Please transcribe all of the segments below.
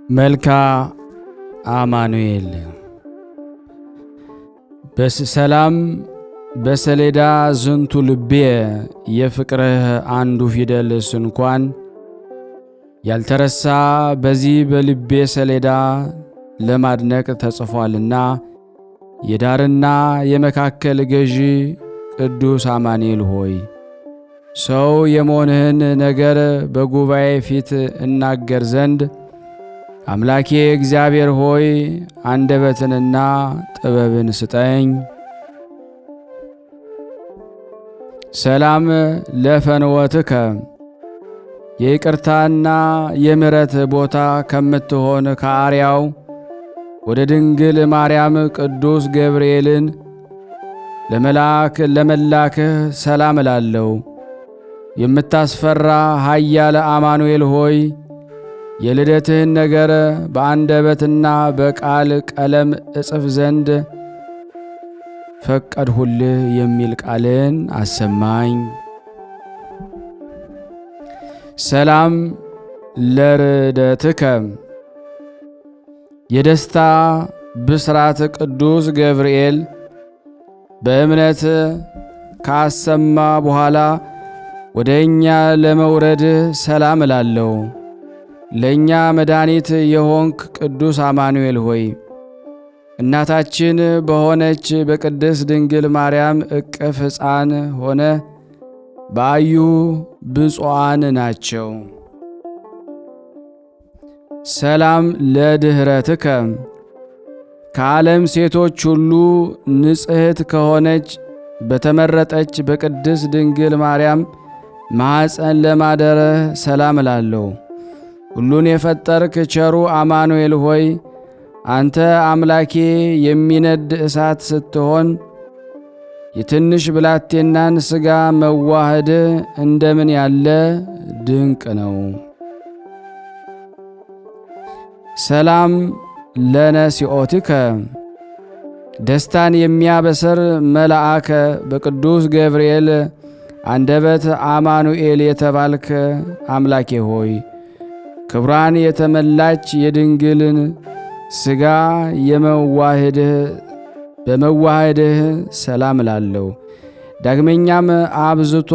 መልካ አማኑኤል በሰላም በሰሌዳ ዝንቱ ልቤ የፍቅርህ አንዱ ፊደል ስንኳን ያልተረሳ በዚህ በልቤ ሰሌዳ ለማድነቅ ተጽፏልና የዳርና የመካከል ገዢ ቅዱስ አማኑኤል ሆይ ሰው የመሆንህን ነገር በጉባኤ ፊት እናገር ዘንድ አምላኬ እግዚአብሔር ሆይ አንደበትንና ጥበብን ስጠኝ። ሰላም ለፈንወትከ የይቅርታና የምሕረት ቦታ ከምትሆን ከአርያው ወደ ድንግል ማርያም ቅዱስ ገብርኤልን ለመላክህ ሰላም እላለሁ። የምታስፈራ ኃያል አማኑኤል ሆይ የልደትህን ነገር በአንደበትና በቃል ቀለም እጽፍ ዘንድ ፈቀድሁልህ የሚል ቃልን አሰማኝ። ሰላም ለርደትከ የደስታ ብስራት ቅዱስ ገብርኤል በእምነት ካሰማ በኋላ ወደ እኛ ለመውረድ ሰላም እላለሁ። ለእኛ መድኃኒት የሆንክ ቅዱስ አማኑኤል ሆይ እናታችን በሆነች በቅድስት ድንግል ማርያም እቅፍ ሕፃን ሆነ በአዩ ብፁዓን ናቸው። ሰላም ለድኅረትከ ከዓለም ሴቶች ሁሉ ንጽሕት ከሆነች በተመረጠች በቅድስት ድንግል ማርያም ማኅፀን ለማደረህ ሰላም እላለሁ። ሁሉን የፈጠርክ ቸሩ አማኑኤል ሆይ አንተ አምላኬ የሚነድ እሳት ስትሆን የትንሽ ብላቴናን ሥጋ መዋህድ እንደምን ያለ ድንቅ ነው። ሰላም ለነሲኦትከ ደስታን የሚያበስር መልአከ በቅዱስ ገብርኤል አንደበት አማኑኤል የተባልክ አምላኬ ሆይ ክብሯን የተመላች የድንግልን ሥጋ በመዋህድህ ሰላም እላለሁ። ዳግመኛም አብዝቶ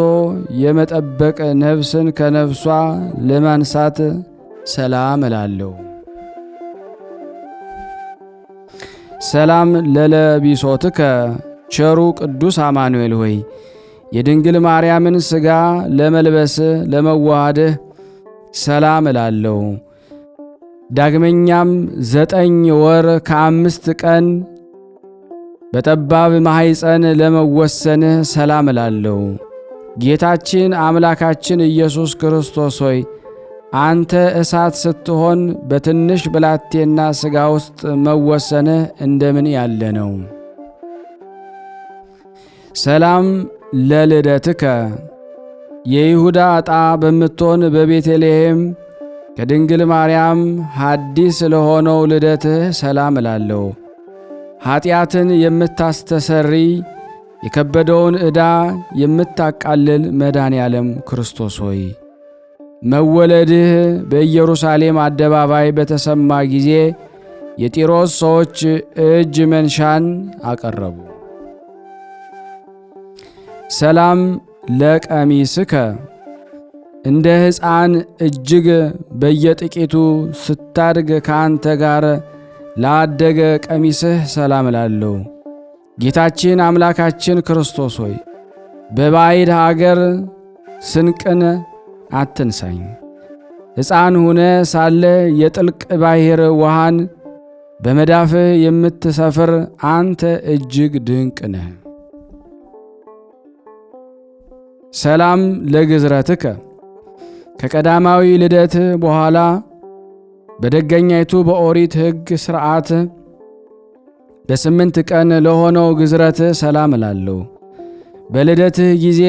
የመጠበቅ ነፍስን ከነፍሷ ለማንሳት ሰላም እላለሁ። ሰላም ለለቢሶትከ ቸሩ ቅዱስ አማኑኤል ሆይ የድንግል ማርያምን ሥጋ ለመልበስ ለመዋሃድህ ሰላም እላለሁ። ዳግመኛም 9 ወር ከ5 ቀን በጠባብ ማኅፀን ለመወሰንህ ሰላም እላለሁ። ጌታችን አምላካችን ኢየሱስ ክርስቶስ ሆይ አንተ እሳት ስትሆን በትንሽ ብላቴና ሥጋ ውስጥ መወሰንህ እንደምን ያለ ነው። ሰላም ለልደትከ የይሁዳ ዕጣ በምትሆን በቤተልሔም ከድንግል ማርያም ሐዲስ ለሆነው ልደትህ ሰላም እላለሁ። ኀጢአትን የምታስተሰሪ የከበደውን ዕዳ የምታቃልል መድኃኔ ዓለም ክርስቶስ ሆይ መወለድህ በኢየሩሳሌም አደባባይ በተሰማ ጊዜ የጢሮስ ሰዎች እጅ መንሻን አቀረቡ። ሰላም ለቀሚስከ እንደ ሕፃን እጅግ በየጥቂቱ ስታድግ ከአንተ ጋር ላደገ ቀሚስህ ሰላም እላለሁ። ጌታችን አምላካችን ክርስቶስ ሆይ በባዕድ አገር ስንቅን አትንሳኝ። ሕፃን ሁነ ሳለ የጥልቅ ባሕር ውሃን በመዳፍህ የምትሰፍር አንተ እጅግ ድንቅ ነህ። ሰላም ለግዝረትከ ከቀዳማዊ ልደት በኋላ በደገኛይቱ በኦሪት ሕግ ሥርዓት በ8 ቀን ለሆነው ግዝረት ሰላም እላለሁ። በልደትህ ጊዜ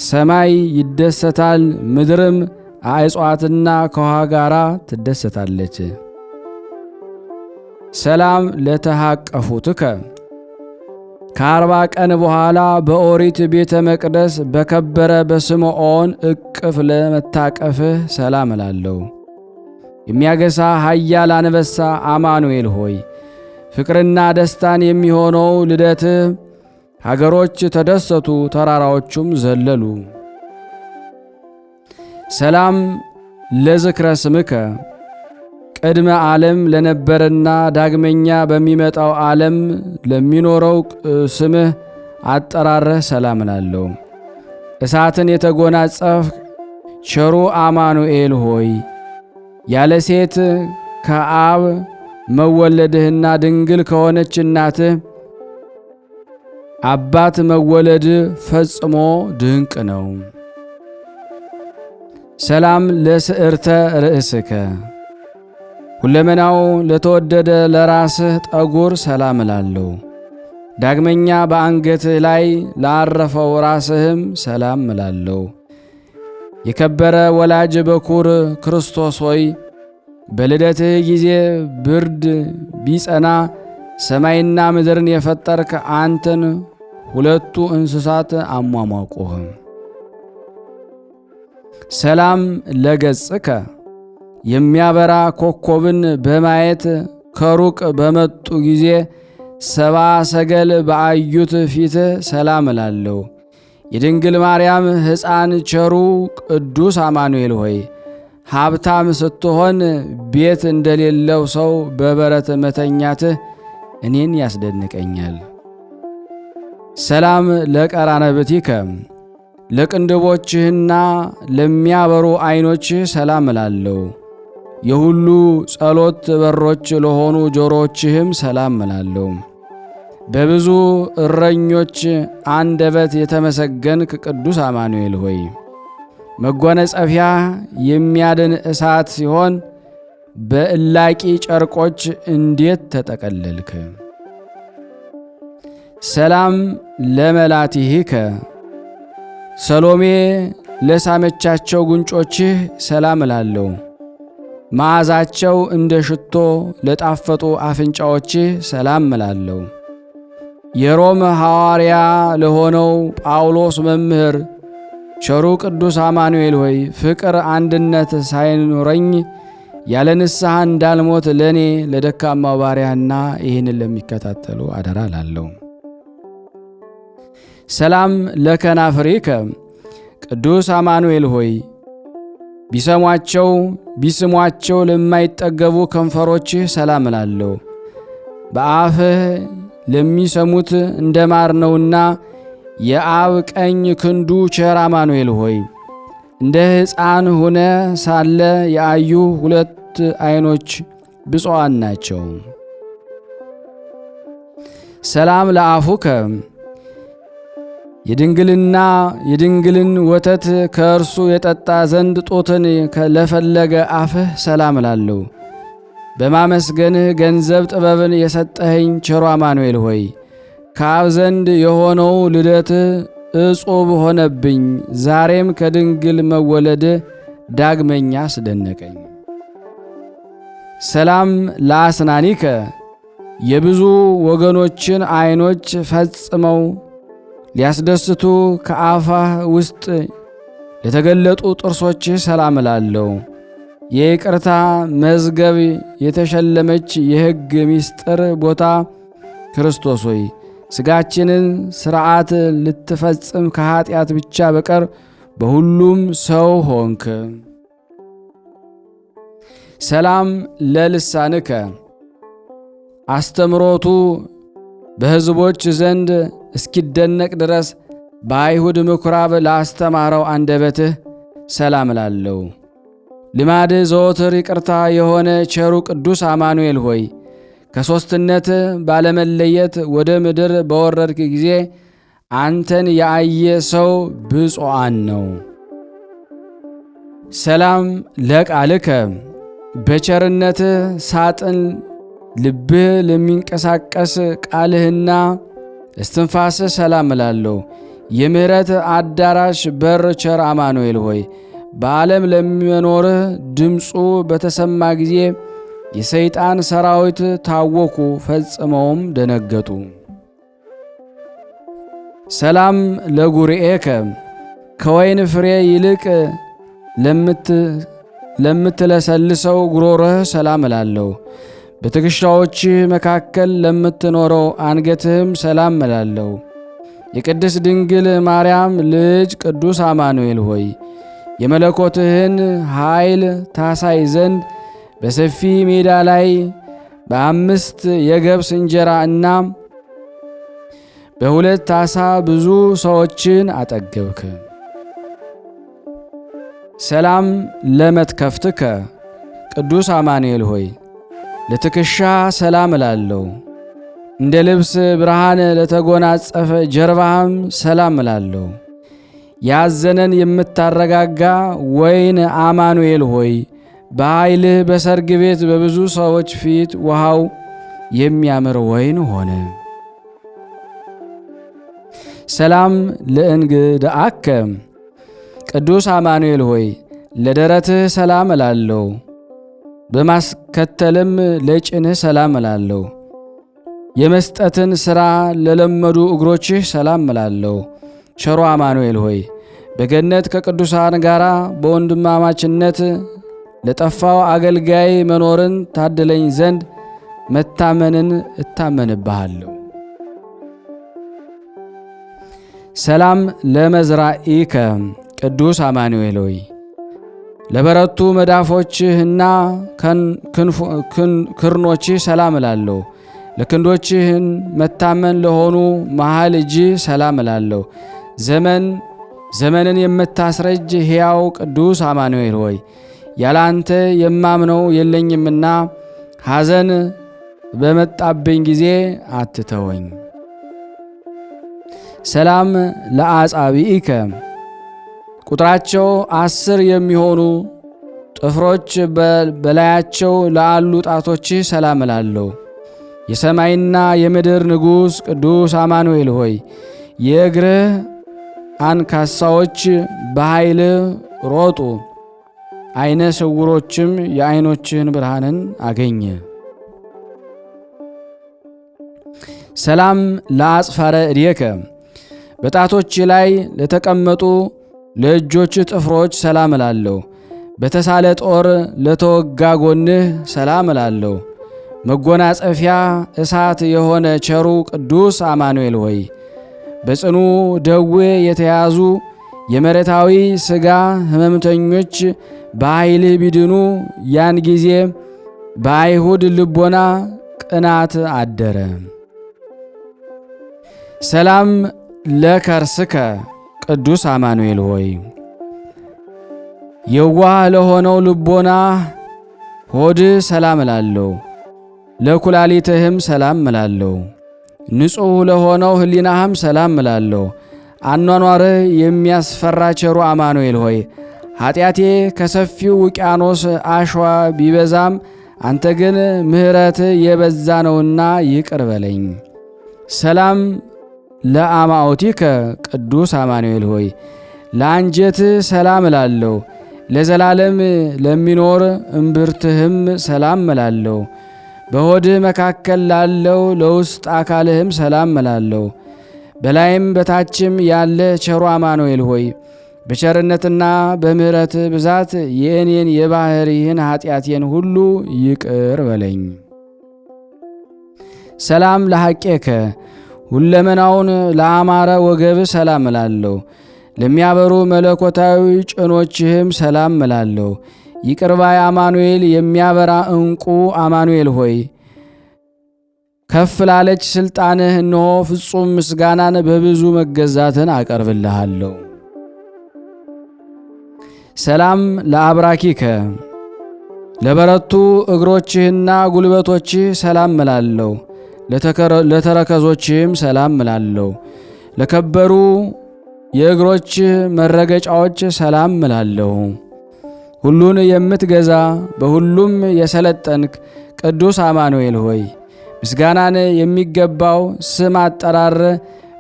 ሰማይ ይደሰታል፣ ምድርም አዕጽዋትና ከውሃ ጋር ትደሰታለች። ሰላም ለተሃቀፉትከ ከ40 ቀን በኋላ በኦሪት ቤተ መቅደስ በከበረ በስምዖን እቅፍ ለመታቀፍህ ሰላም እላለሁ። የሚያገሳ ኃያል አንበሳ አማኑኤል ሆይ ፍቅርና ደስታን የሚሆነው ልደትህ ሀገሮች ተደሰቱ፣ ተራራዎቹም ዘለሉ። ሰላም ለዝክረ ስምከ ቅድመ ዓለም ለነበረና ዳግመኛ በሚመጣው ዓለም ለሚኖረው ስምህ አጠራረህ ሰላም እላለሁ። እሳትን የተጎናጸፍ ቸሩ አማኑኤል ሆይ ያለ ሴት ከአብ መወለድህና ድንግል ከሆነች እናትህ አባት መወለድ ፈጽሞ ድንቅ ነው። ሰላም ለስዕርተ ርእስከ ሁለመናው ለተወደደ ለራስህ ጠጉር ሰላም እላለሁ። ዳግመኛ በአንገትህ ላይ ላረፈው ራስህም ሰላም እላለሁ። የከበረ ወላጅ በኩር ክርስቶስ ሆይ በልደትህ ጊዜ ብርድ ቢጸና ሰማይና ምድርን የፈጠርክ አንተን ሁለቱ እንስሳት አሟሟቁህ። ሰላም ለገጽከ የሚያበራ ኮከብን በማየት ከሩቅ በመጡ ጊዜ ሰባ ሰገል በአዩት ፊት ሰላም እላለሁ። የድንግል ማርያም ሕፃን ቸሩ ቅዱስ አማኑኤል ሆይ ሀብታም ስትሆን ቤት እንደሌለው ሰው በበረት መተኛትህ እኔን ያስደንቀኛል። ሰላም ለቀራነብቲከ ለቅንድቦችህና ለሚያበሩ ዐይኖችህ ሰላም እላለሁ። የሁሉ ጸሎት በሮች ለሆኑ ጆሮችህም ሰላም እላለሁ። በብዙ እረኞች አንደበት የተመሰገንክ ቅዱስ አማኑኤል ሆይ መጎናጸፊያ የሚያድን እሳት ሲሆን በእላቂ ጨርቆች እንዴት ተጠቀለልክ! ሰላም ለመላቲሂከ ሰሎሜ ለሳመቻቸው ጉንጮችህ ሰላም እላለሁ። መዓዛቸው እንደ ሽቶ ለጣፈጡ አፍንጫዎችህ ሰላም እላለሁ። የሮም ሐዋርያ ለሆነው ጳውሎስ መምህር ቸሩ ቅዱስ አማኑኤል ሆይ ፍቅር አንድነት ሳይኖረኝ ያለ ንስሐ እንዳልሞት ለእኔ ለደካማው ባሪያና ይህንን ለሚከታተሉ አደራ እላለሁ። ሰላም ለከናፍሪከ ቅዱስ አማኑኤል ሆይ ቢስሟቸው ለማይጠገቡ ከንፈሮችህ ሰላም እላለሁ። በአፍህ ለሚሰሙት እንደ ማር ነውና የአብ ቀኝ ክንዱ ቸር አማኑኤል ሆይ እንደ ሕፃን ሆነ ሳለ ያዩ ሁለት ዐይኖች ብፁዓን ናቸው። ሰላም ለአፉከ የድንግልን ወተት ከእርሱ የጠጣ ዘንድ ጡትን ለፈለገ አፍህ ሰላም እላለሁ። በማመስገንህ ገንዘብ ጥበብን የሰጠኸኝ ቸሮ አማኑኤል ሆይ ከአብ ዘንድ የሆነው ልደትህ እጹብ ሆነብኝ። ዛሬም ከድንግል መወለድህ ዳግመኛ አስደነቀኝ። ሰላም ለአስናኒከ የብዙ ወገኖችን ዐይኖች ፈጽመው ሊያስደስቱ ከአፋህ ውስጥ ለተገለጡ ጥርሶችህ ሰላም እላለሁ። የይቅርታ መዝገብ የተሸለመች የሕግ ምስጢር ቦታ ክርስቶስ ሆይ ሥጋችንን ሥርዓት ልትፈጽም ከኀጢአት ብቻ በቀር በሁሉም ሰው ሆንክ። ሰላም ለልሳንከ አስተምሮቱ በሕዝቦች ዘንድ እስኪደነቅ ድረስ በአይሁድ ምኵራብ ላስተማረው አንደበትህ ሰላም እላለሁ። ልማድ ዘወትር ይቅርታ የሆነ ቸሩ ቅዱስ አማኑኤል ሆይ ከሦስትነት ባለመለየት ወደ ምድር በወረድክ ጊዜ አንተን ያየ ሰው ብፁዓን ነው። ሰላም ለቃልከ በቸርነትህ ሳጥን ልብህ ለሚንቀሳቀስ ቃልህና እስትንፋስህ ሰላም እላለሁ። የምሕረት አዳራሽ በር ቸር አማኑኤል ሆይ በዓለም ለሚኖርህ ድምፁ በተሰማ ጊዜ የሰይጣን ሰራዊት ታወኩ፣ ፈጽመውም ደነገጡ። ሰላም ለጉርኤከ ከወይን ፍሬ ይልቅ ለምትለሰልሰው ጉሮሮህ ሰላም እላለሁ። በትከሻዎችህ መካከል ለምትኖረው አንገትህም ሰላም እላለሁ። የቅድስት ድንግል ማርያም ልጅ ቅዱስ አማኑኤል ሆይ የመለኮትህን ኃይል ታሳይ ዘንድ በሰፊ ሜዳ ላይ በ5 የገብስ እንጀራ እና በ2 ዓሣ ብዙ ሰዎችን አጠገብክ። ሰላም ለመትከፍትከ ቅዱስ አማኑኤል ሆይ ለትከሻ ሰላም እላለሁ። እንደ ልብስ ብርሃን ለተጎናጸፈ ጀርባህም ሰላም እላለሁ። ያዘነን የምታረጋጋ ወይን አማኑኤል ሆይ በኃይልህ በሰርግ ቤት በብዙ ሰዎች ፊት ውሃው የሚያምር ወይን ሆነ። ሰላም ለእንግድአከ ቅዱስ አማኑኤል ሆይ ለደረትህ ሰላም እላለሁ። በማስከተልም ለጭንህ ሰላም እላለሁ። የመስጠትን ሥራ ለለመዱ እግሮችህ ሰላም እላለሁ። ቸሮ አማኑኤል ሆይ በገነት ከቅዱሳን ጋር በወንድማማችነት ለጠፋው አገልጋይ መኖርን ታድለኝ ዘንድ መታመንን እታመንብሃለሁ። ሰላም ለመዝራኢከ ቅዱስ አማኑኤል ሆይ ለበረቱ መዳፎችህና ክርኖችህ ሰላም እላለሁ። ለክንዶችህን መታመን ለሆኑ መሃል እጅህ ሰላም እላለሁ። ዘመንን የምታስረጅ ሕያው ቅዱስ አማኑኤል ሆይ ያላንተ የማምነው የለኝምና ሐዘን በመጣብኝ ጊዜ አትተወኝ። ሰላም ለአጻብኢከ ቁጥራቸው 10 የሚሆኑ ጥፍሮች በላያቸው ላሉ ጣቶችህ ሰላም እላለሁ። የሰማይና የምድር ንጉሥ ቅዱስ አማኑኤል ሆይ የእግርህ አንካሳዎች በኃይልህ ሮጡ፣ አይነ ስውሮችም የዓይኖችህን ብርሃንን አገኘ። ሰላም ለአጽፋረ እዴከ በጣቶች ላይ ለተቀመጡ ለእጆች ጥፍሮች ሰላም እላለሁ። በተሳለ ጦር ለተወጋ ጎንህ ሰላም እላለሁ። መጎናጸፊያ እሳት የሆነ ቸሩ ቅዱስ አማኑኤል ሆይ በጽኑ ደዌ የተያዙ የመሬታዊ ሥጋ ሕመምተኞች በኃይልህ ቢድኑ ያን ጊዜ በአይሁድ ልቦና ቅናት አደረ። ሰላም ለከርስከ ቅዱስ አማኑኤል ሆይ የዋህ ለሆነው ልቦና ሆድ ሰላም እላለሁ። ለኩላሊትህም ሰላም እላለሁ። ንጹሕ ለሆነው ሕሊናህም ሰላም እላለሁ። አኗኗርህ የሚያስፈራ ቸሩ አማኑኤል ሆይ ኃጢአቴ ከሰፊው ውቅያኖስ አሸዋ ቢበዛም አንተ ግን ምሕረት የበዛ ነውና ይቅር በለኝ። ሰላም ለአማኦቲከ ቅዱስ አማኑኤል ሆይ ለአንጀት ሰላም እላለሁ። ለዘላለም ለሚኖር እምብርትህም ሰላም እላለሁ። በሆድህ መካከል ላለው ለውስጥ አካልህም ሰላም እላለሁ። በላይም በታችም ያለ ቸሩ አማኑኤል ሆይ በቸርነትና በምሕረት ብዛት የእኔን የባሕርይህን ኃጢአቴን ሁሉ ይቅር በለኝ። ሰላም ለሐቄከ ሁለመናውን ለአማረ ወገብ ሰላም እላለሁ። ለሚያበሩ መለኮታዊ ጭኖችህም ሰላም እላለሁ። ይቅርባይ አማኑኤል የሚያበራ ዕንቁ አማኑኤል ሆይ ከፍ ላለች ሥልጣንህ እነሆ ፍጹም ምስጋናን በብዙ መገዛትን አቀርብልሃለሁ። ሰላም ለአብራኪከ ለበረቱ እግሮችህና ጉልበቶችህ ሰላም እላለሁ። ለተረከዞችህም ሰላም እላለሁ። ለከበሩ የእግሮችህ መረገጫዎች ሰላም እላለሁ። ሁሉን የምትገዛ በሁሉም የሰለጠንክ ቅዱስ አማኑኤል ሆይ ምስጋናን የሚገባው ስም አጠራር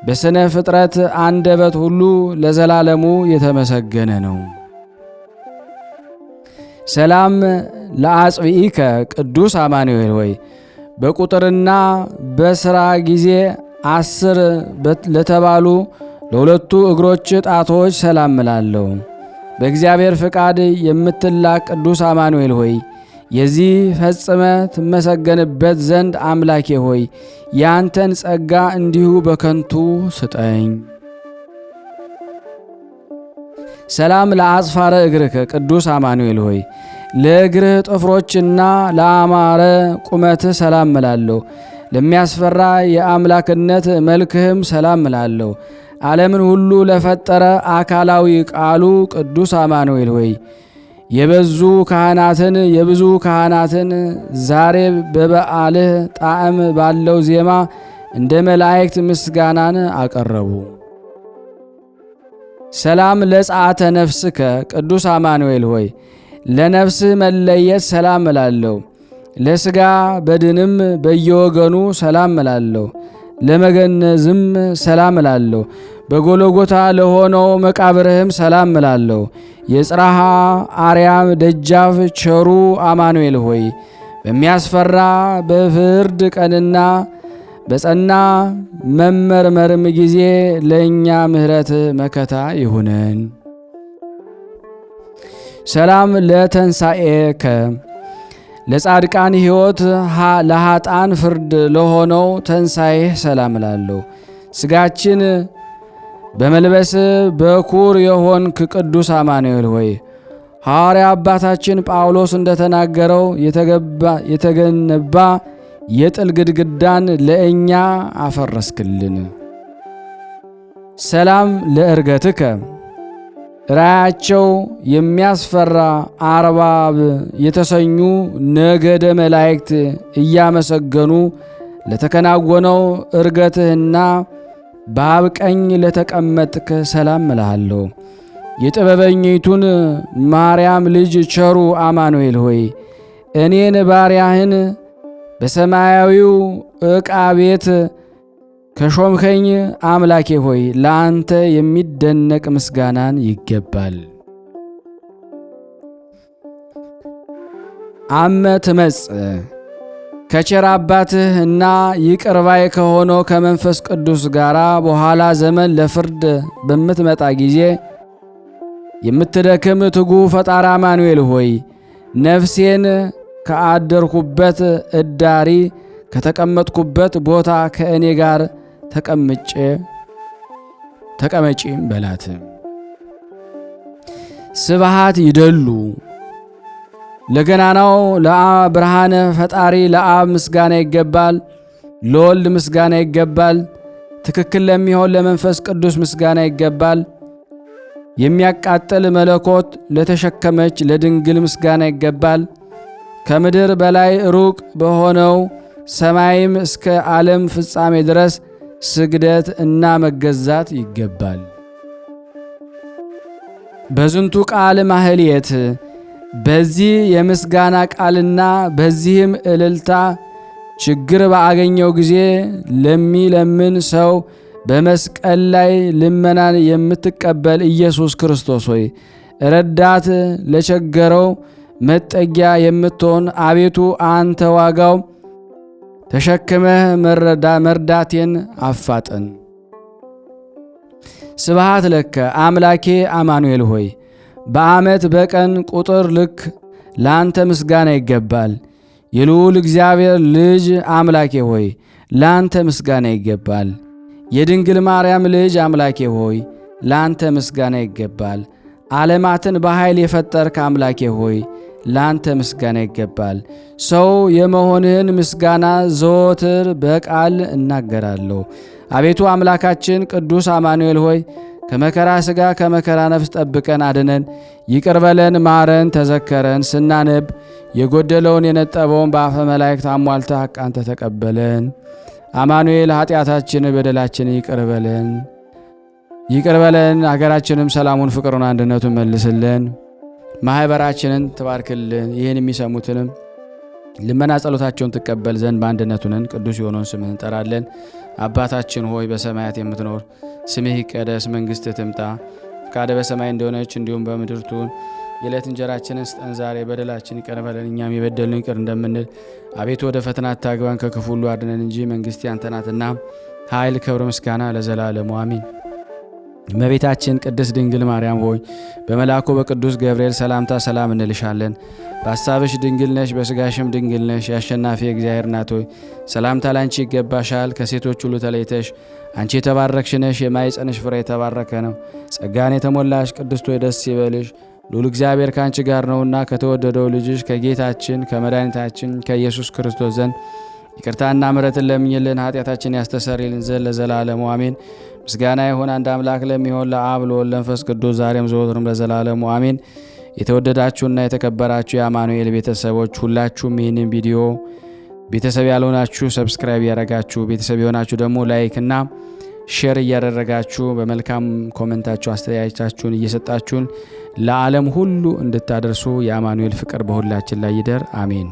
በስነ ፍጥረት አንደበት ሁሉ ለዘላለሙ የተመሰገነ ነው። ሰላም ለአጽብኢከ ቅዱስ አማኑኤል ሆይ በቁጥርና በሥራ ጊዜ 10 ለተባሉ ለሁለቱ እግሮች ጣቶች ሰላም እላለሁ። በእግዚአብሔር ፍቃድ የምትላክ ቅዱስ አማኑኤል ሆይ የዚህ ፈጽመ ትመሰገንበት ዘንድ አምላኬ ሆይ ያንተን ጸጋ እንዲሁ በከንቱ ስጠኝ። ሰላም ለአጽፋረ እግርከ ቅዱስ አማኑኤል ሆይ ለእግርህ ጥፍሮችና ለአማረ ቁመትህ ሰላም እላለሁ። ለሚያስፈራ የአምላክነት መልክህም ሰላም እላለሁ። ዓለምን ሁሉ ለፈጠረ አካላዊ ቃሉ ቅዱስ አማኑኤል ሆይ የብዙ ካህናትን ዛሬ በበዓልህ ጣዕም ባለው ዜማ እንደ መላእክት ምስጋናን አቀረቡ። ሰላም ለጸአተ ነፍስከ ቅዱስ አማኑኤል ሆይ ለነፍስህ መለየት ሰላም እላለሁ። ለሥጋ በድንም በየወገኑ ሰላም እላለሁ። ለመገነዝም ሰላም እላለሁ። በጎልጎታ ለሆነው መቃብርህም ሰላም እላለሁ። የጽርሐ አርያም ደጃፍ ቸሩ አማኑኤል ሆይ በሚያስፈራ በፍርድ ቀንና በጸና መመርመርም ጊዜ ለእኛ ምሕረት መከታ ይሁነን። ሰላም ለተንሣኤከ ለጻድቃን ሕይወት ለኃጣን ፍርድ ለሆነው ተንሣኤህ ሰላም እላለሁ። ሥጋችን በመልበስ በኩር የሆንክ ቅዱስ አማኑኤል ሆይ ሐዋርያ አባታችን ጳውሎስ እንደተናገረው የተገነባ የጥል ግድግዳን ለእኛ አፈረስክልን። ሰላም ለእርገትከ ራያቸው የሚያስፈራ አርባብ የተሰኙ ነገደ መላእክት እያመሰገኑ ለተከናወነው እርገትህና በአብ ቀኝ ለተቀመጥክ ሰላም እልሃለሁ። የጥበበኝቱን ማርያም ልጅ ቸሩ አማኑኤል ሆይ እኔን ባሪያህን በሰማያዊው ዕቃ ቤት ከሾምከኝ አምላኬ ሆይ ለአንተ የሚደነቅ ምስጋናን ይገባል። አመ ትመጽእ ከቸር አባትህ እና ይቅር ባይ ከሆነው ከመንፈስ ቅዱስ ጋር በኋላ ዘመን ለፍርድ በምትመጣ ጊዜ የምትደክም ትጉህ ፈጣሪ አማኑኤል ሆይ ነፍሴን ከአደርኩበት እዳሪ ከተቀመጥኩበት ቦታ ከእኔ ጋር ተቀመጪም በላት። ስብሃት ይደሉ ለገናናው ለብርሃነ ፈጣሪ ለአብ ምስጋና ይገባል። ለወልድ ምስጋና ይገባል። ትክክል ለሚሆን ለመንፈስ ቅዱስ ምስጋና ይገባል። የሚያቃጥል መለኮት ለተሸከመች ለድንግል ምስጋና ይገባል። ከምድር በላይ ሩቅ በሆነው ሰማይም እስከ ዓለም ፍጻሜ ድረስ ስግደት እና መገዛት ይገባል። በዝንቱ ቃል ማህሌት በዚህ የምስጋና ቃልና በዚህም እልልታ ችግር ባገኘው ጊዜ ለሚለምን ሰው በመስቀል ላይ ልመናን የምትቀበል ኢየሱስ ክርስቶስ ሆይ ረዳት ለቸገረው መጠጊያ የምትሆን አቤቱ አንተ ዋጋው ተሸክመህ መርዳቴን አፋጠን። ስብሃት ለከ አምላኬ አማኑኤል ሆይ በዓመት በቀን ቁጥር ልክ ለአንተ ምስጋና ይገባል። የልዑል እግዚአብሔር ልጅ አምላኬ ሆይ ለአንተ ምስጋና ይገባል። የድንግል ማርያም ልጅ አምላኬ ሆይ ለአንተ ምስጋና ይገባል። ዓለማትን በኃይል የፈጠርክ አምላኬ ሆይ ለአንተ ምስጋና ይገባል። ሰው የመሆንህን ምስጋና ዘወትር በቃል እናገራለሁ። አቤቱ አምላካችን ቅዱስ አማኑኤል ሆይ ከመከራ ሥጋ ከመከራ ነፍስ ጠብቀን አድነን። ይቅር በለን ማረን፣ ተዘከረን። ስናነብ የጎደለውን የነጠበውን በአፈ መላእክት አሟልተህ አንተ ተቀበለን። አማኑኤል ኃጢአታችን በደላችን ይቅር በለን ይቅር በለን። አገራችንም ሰላሙን፣ ፍቅሩን፣ አንድነቱን መልስልን። ማኅበራችንን ትባርክልን። ይህን የሚሰሙትንም ልመና ጸሎታቸውን ትቀበል ዘንድ በአንድነቱ ነን። ቅዱስ የሆነውን ስምህ እንጠራለን። አባታችን ሆይ በሰማያት የምትኖር ስምህ ይቀደስ፣ መንግሥትህ ትምጣ፣ ፈቃድህ በሰማይ እንደሆነች እንዲሁም በምድር ትሁን። የዕለት እንጀራችንን ስጠን ዛሬ፣ በደላችን ይቅር በለን እኛም የበደልነውን ይቅር እንደምንል። አቤቱ ወደ ፈተና አታግባን ከክፉ ሁሉ አድነን እንጂ መንግሥት ያንተ ናትና ኃይል፣ ክብር፣ ምስጋና ለዘላለሙ አሜን። እመቤታችን ቅድስት ድንግል ማርያም ሆይ በመልአኩ በቅዱስ ገብርኤል ሰላምታ ሰላም እንልሻለን። በሐሳብሽ ድንግል ነሽ፣ በሥጋሽም ድንግል ነሽ። የአሸናፊ እግዚአብሔር እናት ሆይ ሰላምታ ላንቺ ይገባሻል። ከሴቶች ሁሉ ተለይተሽ አንቺ የተባረክሽ ነሽ፣ የማኅፀንሽ ፍሬ የተባረከ ነው። ጸጋን የተሞላሽ ቅድስት ሆይ ደስ ይበልሽ፣ ልዑል እግዚአብሔር ከአንቺ ጋር ነውና ከተወደደው ልጅሽ ከጌታችን ከመድኃኒታችን ከኢየሱስ ክርስቶስ ዘንድ ይቅርታና ምሕረትን ለምኝልን ኃጢአታችን ያስተሰርይልን ዘንድ ለዘላለሙ አሜን። ምስጋና ይሁን አንድ አምላክ ለሚሆን ለአብ ለወልድ ለመንፈስ ቅዱስ ዛሬም ዘወትርም ለዘላለሙ አሜን። የተወደዳችሁና የተከበራችሁ የአማኑኤል ቤተሰቦች ሁላችሁም ይህንን ቪዲዮ ቤተሰብ ያልሆናችሁ ሰብስክራይብ ያደረጋችሁ፣ ቤተሰብ የሆናችሁ ደግሞ ላይክና ሼር እያደረጋችሁ በመልካም ኮሜንታችሁ አስተያየታችሁን እየሰጣችሁን ለዓለም ሁሉ እንድታደርሱ የአማኑኤል ፍቅር በሁላችን ላይ ይደር። አሜን።